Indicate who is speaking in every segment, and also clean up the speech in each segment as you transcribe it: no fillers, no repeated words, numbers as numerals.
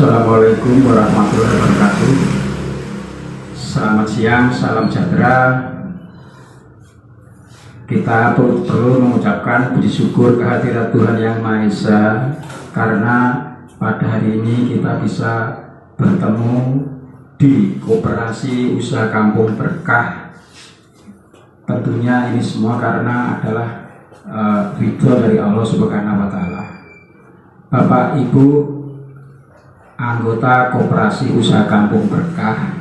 Speaker 1: Assalamualaikum warahmatullahi wabarakatuh. Selamat siang, salam sejahtera. Kita perlu mengucapkan puji syukur kehadirat Tuhan Yang Maha Esa, karena pada hari ini kita bisa bertemu di Koperasi Usaha Kampung Berkah. Tentunya ini semua karena adalah ridho dari Allah Subhanahu wa Ta'ala. Bapak Ibu anggota Koperasi Usaha Kampung Berkah,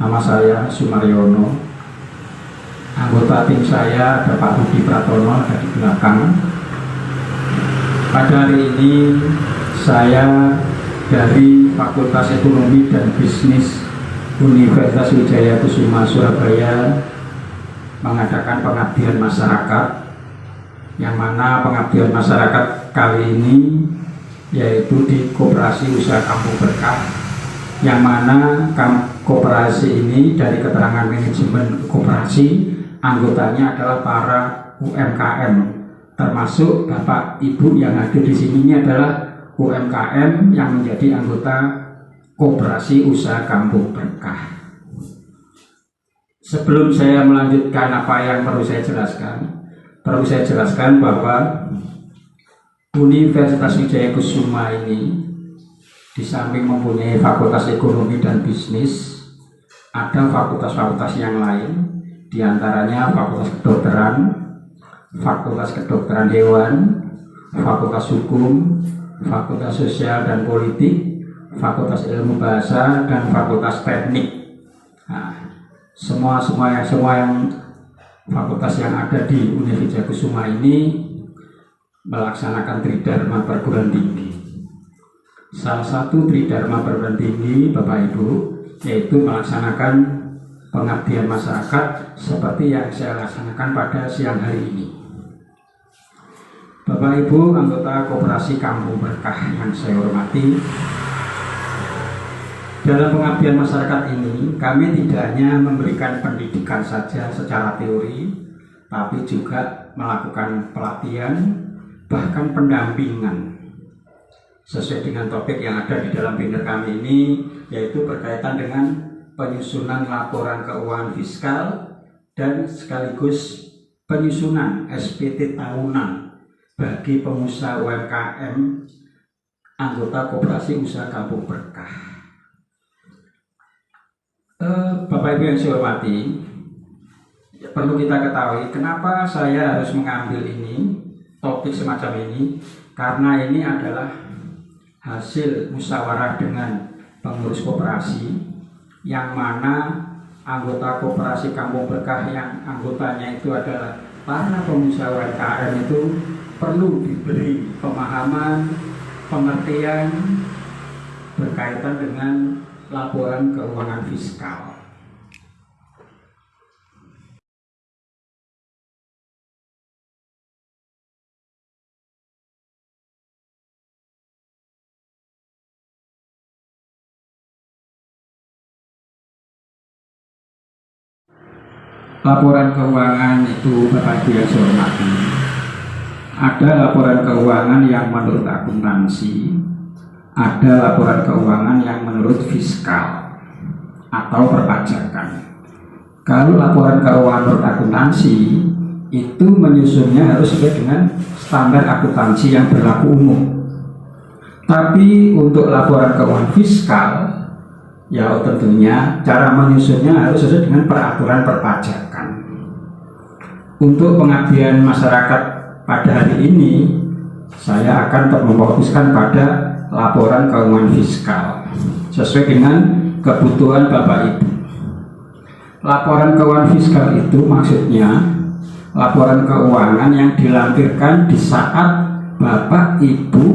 Speaker 1: nama saya Sumaryono. Anggota tim saya ada Pak Budi Pratono ada di belakang. Pada hari ini saya dari Fakultas Ekonomi dan Bisnis Universitas Wijaya Kusuma Surabaya mengadakan pengabdian masyarakat, yang mana pengabdian masyarakat kali ini yaitu di Koperasi Usaha Kampung Berkah, yang mana koperasi ini dari keterangan manajemen koperasi anggotanya adalah para UMKM, termasuk Bapak Ibu yang hadir di sini ini adalah UMKM yang menjadi anggota Koperasi Usaha Kampung Berkah. Sebelum saya melanjutkan apa yang perlu saya jelaskan bahwa Universitas Wijaya Kusuma ini di samping mempunyai Fakultas Ekonomi dan Bisnis, ada fakultas-fakultas yang lain, diantaranya Fakultas Kedokteran Hewan, Fakultas Hukum, Fakultas Sosial dan Politik, Fakultas Ilmu Bahasa, dan Fakultas Teknik. Nah, semua yang fakultas yang ada di Universitas Kusuma ini melaksanakan tridharma perguruan tinggi. Salah satu tridharma perguruan tinggi, Bapak Ibu, yaitu melaksanakan pengabdian masyarakat seperti yang saya laksanakan pada siang hari ini. Bapak Ibu anggota Koperasi Kampung Berkah yang saya hormati, dalam pengabdian masyarakat ini kami tidak hanya memberikan pendidikan saja secara teori, tapi juga melakukan pelatihan, bahkan pendampingan sesuai dengan topik yang ada di dalam banner kami ini, yaitu berkaitan dengan penyusunan laporan keuangan fiskal dan sekaligus penyusunan SPT tahunan bagi pengusaha UMKM anggota Koperasi Usaha Kampung Berkah. Bapak Ibu yang saya hormati, perlu kita ketahui kenapa saya harus mengambil topik semacam ini, karena ini adalah hasil musyawarah dengan pengurus koperasi, yang mana anggota Koperasi Kampung Berkah yang anggotanya itu adalah para pengusaha UMKM itu perlu diberi pemahaman, pengertian berkaitan dengan laporan keuangan fiskal. Laporan keuangan itu, Bapak Ibu yang saya hormati, ada laporan keuangan yang menurut akuntansi, ada laporan keuangan yang menurut fiskal atau perpajakan. Kalau laporan keuangan menurut akuntansi itu menyusunnya harus sesuai dengan standar akuntansi yang berlaku umum. Tapi untuk laporan keuangan fiskal, ya tentunya cara menyusunnya harus sesuai dengan peraturan perpajakan. Untuk pengabdian masyarakat pada hari ini, saya akan memfokuskan pada laporan keuangan fiskal sesuai dengan kebutuhan Bapak Ibu. Laporan keuangan fiskal itu maksudnya laporan keuangan yang dilampirkan di saat Bapak Ibu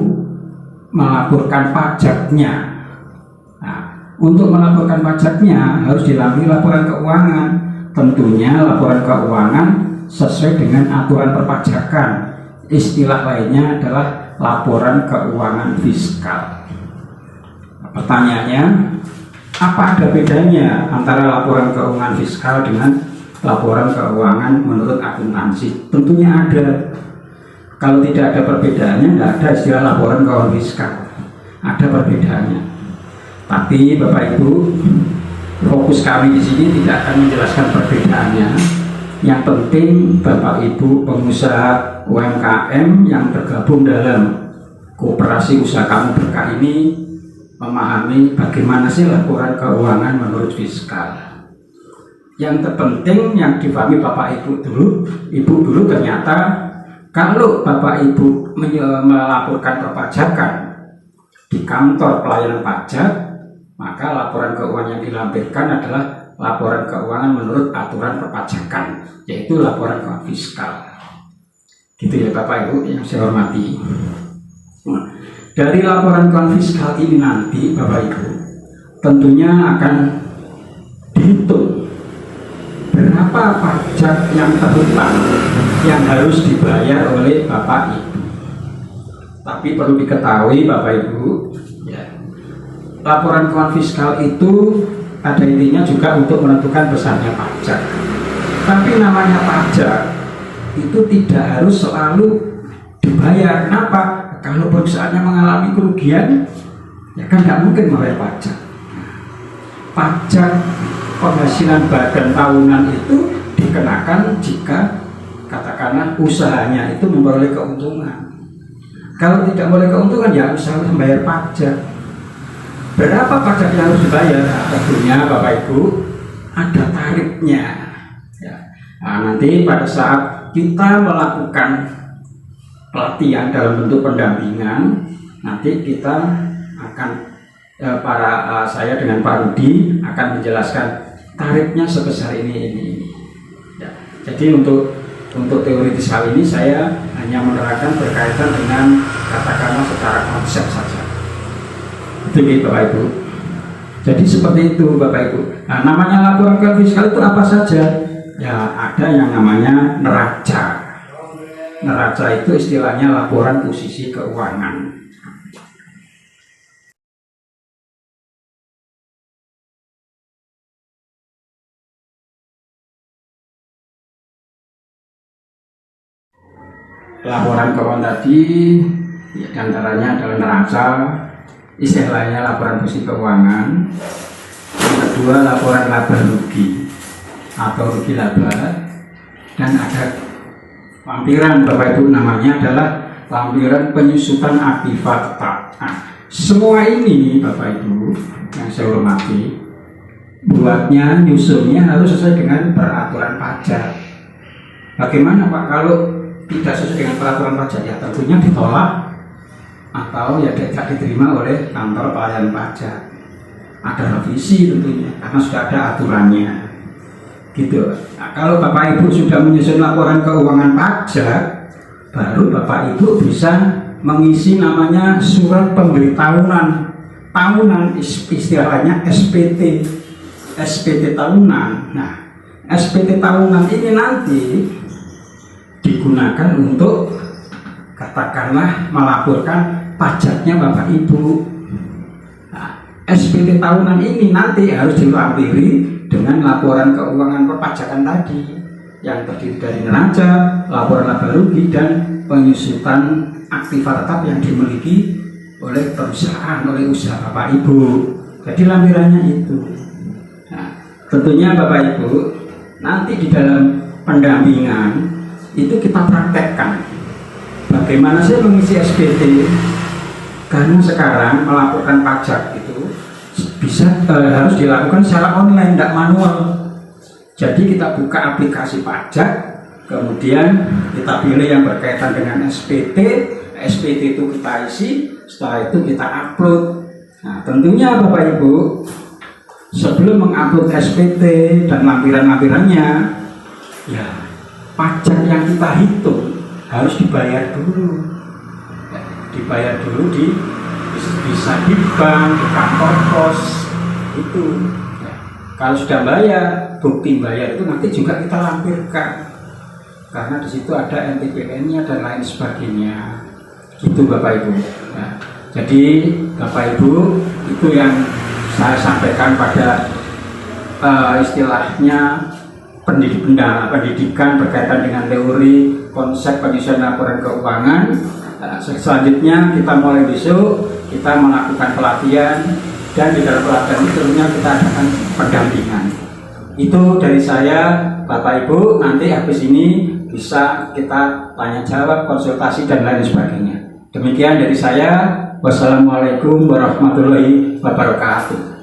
Speaker 1: melaporkan pajaknya. Nah, untuk melaporkan pajaknya harus dilampiri laporan keuangan. Tentunya laporan keuangan sesuai dengan aturan perpajakan. Istilah lainnya adalah laporan keuangan fiskal. Pertanyaannya, apa ada bedanya antara laporan keuangan fiskal dengan laporan keuangan menurut akuntansi? Tentunya ada. Kalau tidak ada perbedaannya, tidak ada istilah laporan keuangan fiskal. Ada perbedaannya. Tapi Bapak Ibu, fokus kami di sini tidak akan menjelaskan perbedaannya. Yang penting Bapak Ibu pengusaha UMKM yang tergabung dalam koperasi usaha kamu berkah ini memahami bagaimana sih laporan keuangan menurut fiskal. Yang terpenting yang dipahami Bapak Ibu dulu ternyata kalau Bapak Ibu melaporkan perpajakan di kantor pelayanan pajak, maka laporan keuangan yang dilampirkan adalah laporan keuangan menurut aturan perpajakan, yaitu laporan keuangan fiskal. Gitu ya Bapak Ibu yang saya hormati. Dari laporan keuangan fiskal ini nanti Bapak Ibu tentunya akan dihitung berapa pajak yang terhutang yang harus dibayar oleh Bapak Ibu. Tapi perlu diketahui Bapak Ibu, ya, laporan keuangan fiskal itu pada intinya juga untuk menentukan besarnya pajak. Tapi namanya pajak itu tidak harus selalu dibayar. Kenapa? Kalau perusahaannya mengalami kerugian, ya kan nggak mungkin membayar pajak. Pajak penghasilan badan tahunan itu dikenakan jika katakanlah usahanya itu memperoleh keuntungan. Kalau tidak memperoleh keuntungan, ya usaha membayar pajak. Berapa pajak yang harus dibayar? Nah, tentunya Bapak Ibu ada tarifnya. Ya. Nah, nanti pada saat kita melakukan pelatihan dalam bentuk pendampingan, nanti kita akan saya dengan Pak Rudi akan menjelaskan tarifnya sebesar ini. Ya. Jadi untuk teoritis hal ini saya hanya menerangkan berkaitan dengan katakanlah secara konsep saja. Itu ya Bapak Ibu. Jadi seperti itu Bapak Ibu. Nah, namanya laporan keuangan fiskal itu apa saja? Ya ada yang namanya neraca. Neraca itu istilahnya laporan posisi keuangan. Laporan keuangan tadi ya, diantaranya adalah neraca, istilahnya laporan posisi keuangan. Yang kedua laporan laba rugi atau rugi laba, dan ada lampiran Bapak Ibu namanya adalah lampiran penyusutan aktiva tetap. Nah, semua ini Bapak Ibu yang saya hormati, buatnya nyusunnya harus sesuai dengan peraturan pajak. Bagaimana Pak kalau tidak sesuai dengan peraturan pajak? Ya tentunya ditolak atau ya tidak diterima oleh kantor pelayanan pajak. Ada revisi tentunya karena sudah ada aturannya gitu. Nah, kalau Bapak Ibu sudah menyusun laporan keuangan pajak, baru Bapak Ibu bisa mengisi namanya surat pemberitahuan tahunan, istilahnya SPT tahunan. Nah, SPT tahunan ini nanti digunakan untuk katakanlah melaporkan pajaknya Bapak Ibu. Nah, SPT tahunan ini nanti harus dilampiri dengan laporan keuangan perpajakan tadi yang terdiri dari neraca, laporan laba rugi, dan penyusutan aktiva tetap yang dimiliki oleh perusahaan, oleh usaha Bapak Ibu. Jadi lampirannya itu. Nah, tentunya Bapak Ibu nanti di dalam pendampingan itu kita praktekkan bagaimana sih mengisi SPT, karena sekarang melaporkan pajak itu harus dilakukan secara online, tidak manual. Jadi kita buka aplikasi pajak, kemudian kita pilih yang berkaitan dengan SPT itu kita isi, setelah itu kita upload. Nah, tentunya Bapak Ibu sebelum mengupload SPT dan lampiran-lampirannya, ya pajak yang kita hitung harus dibayar dulu. Dibayar dulu bisa di bank, di kantor pos itu. Ya. Kalau sudah bayar, bukti bayar itu nanti juga kita lampirkan. Karena di situ ada NTPN-nya dan lain sebagainya. Gitu Bapak Ibu. Ya. Jadi Bapak Ibu itu yang saya sampaikan pada istilahnya pendidikan berkaitan dengan teori konsep penyusunan laporan keuangan. Nah, selanjutnya kita mulai besok kita melakukan pelatihan, dan di dalam pelatihan itu tentunya kita akan pendampingan. Itu dari saya, Bapak Ibu. Nanti habis ini bisa kita tanya jawab, konsultasi dan lain sebagainya. Demikian dari saya. Wassalamualaikum warahmatullahi wabarakatuh.